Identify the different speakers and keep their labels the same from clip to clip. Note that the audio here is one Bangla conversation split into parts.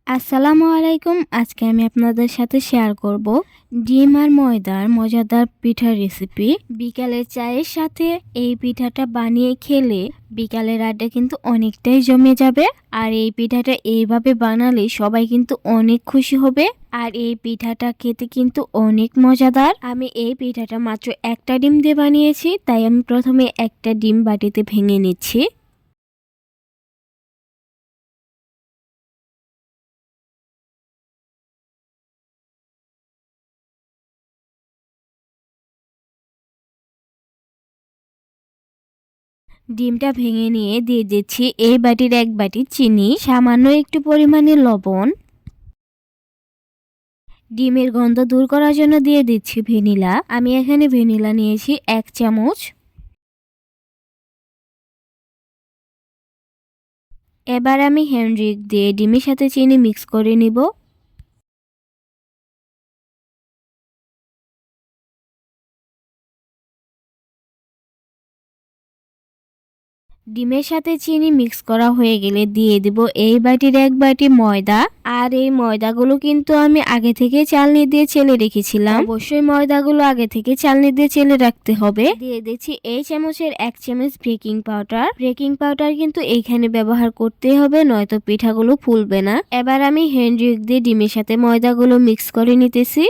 Speaker 1: আসসালামু আলাইকুম। আজকে আমি আপনাদের সাথে শেয়ার করব ডিম আর ময়দার মজাদার পিঠার রেসিপি। বিকালের চায়ের সাথে এই পিঠাটা বানিয়ে খেলে বিকালের আড্ডা কিন্তু অনেকটাই জমে যাবে। আর এই পিঠাটা এইভাবে বানালে সবাই কিন্তু অনেক খুশি হবে। আর এই পিঠাটা খেতে কিন্তু অনেক মজাদার। আমি এই পিঠাটা মাত্র একটা ডিম দিয়ে বানিয়েছি, তাই আমি প্রথমে একটা ডিম বাটিতে ভেঙে নিচ্ছি। ডিমটা ভেঙে নিয়ে দিয়ে দিচ্ছি এই বাটির এক বাটি চিনি, সামান্য একটু পরিমাণে লবণ। ডিমের গন্ধ দূর করার জন্য দিয়ে দিচ্ছি ভ্যানিলা। আমি এখানে ভ্যানিলা নিয়েছি 1 চামচ। এবার আমি হ্যান্ড হুইস্ক দিয়ে ডিমের সাথে চিনি মিক্স করে নিব। ডিমের সাথে চিনি মিক্স করা হয়ে গেলে দিয়ে দিব এই বাটির এক বাটি ময়দা। আর এই ময়দাগুলো কিন্তু আমি আগে থেকে চালনি দিয়ে চেলে রেখেছিলাম। অবশ্যই ময়দাগুলো আগে থেকে চালনি দিয়ে চেলে রাখতে হবে। দিয়ে দিচ্ছি এই চামচের 1 চামচ বেকিং পাউডার। বেকিং পাউডার কিন্তু এইখানে ব্যবহার করতে হবে, নয়তো পিঠাগুলো ফুলবে না। এবার আমি হ্যান্ড হুইস্ক দিয়ে ডিমের সাথে ময়দাগুলো মিক্স করে নিতেছি।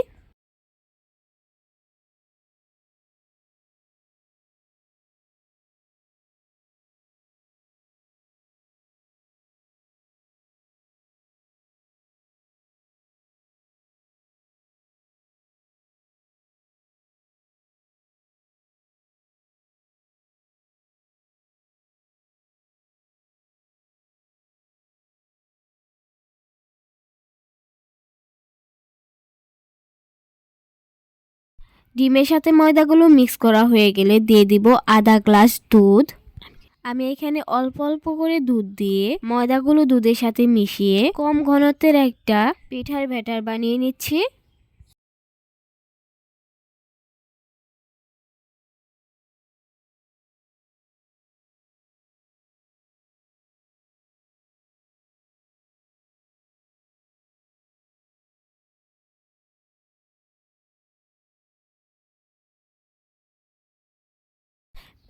Speaker 1: ডিমের সাথে ময়দাগুলো মিক্স করা হয়ে গেলে দিয়ে দিব আধা গ্লাস দুধ। আমি এখানে অল্প অল্প করে দুধ দিয়ে ময়দাগুলো দুধের সাথে মিশিয়ে কম ঘনত্বের একটা পিঠার ব্যাটার বানিয়ে নিচ্ছি।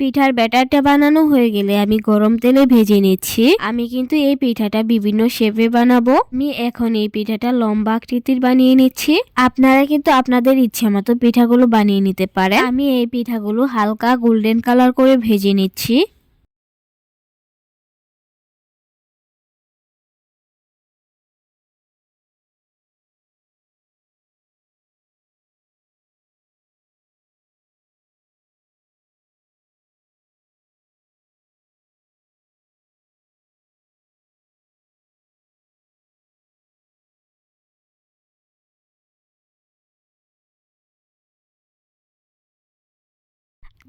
Speaker 1: পিঠার ব্যাটারটা বানানো হয়ে গেলে আমি গরম তেলে ভেজে নিচ্ছি। আমি কিন্তু এই পিঠাটা বিভিন্ন শেপে বানাবো। আমি এখন এই পিঠাটা লম্বা আকৃতির বানিয়ে নিচ্ছি। আপনারা কিন্তু আপনাদের ইচ্ছা মতো পিঠাগুলো বানিয়ে নিতে পারেন। আমি এই পিঠাগুলো হালকা গোল্ডেন কালার করে ভেজে নিচ্ছি।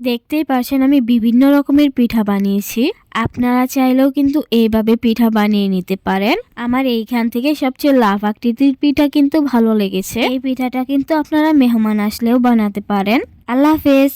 Speaker 1: দেখতেই পাচ্ছেন আমি বিভিন্ন রকমের পিঠা বানিয়েছি। আপনারা চাইলেও কিন্তু এইভাবে পিঠা বানিয়ে নিতে পারেন। আমার এইখান থেকে সবচেয়ে লাভ আকৃতির পিঠা কিন্তু ভালো লেগেছে। এই পিঠাটা কিন্তু আপনারা মেহমান আসলেও বানাতে পারেন। আল্লাহ হাফেজ।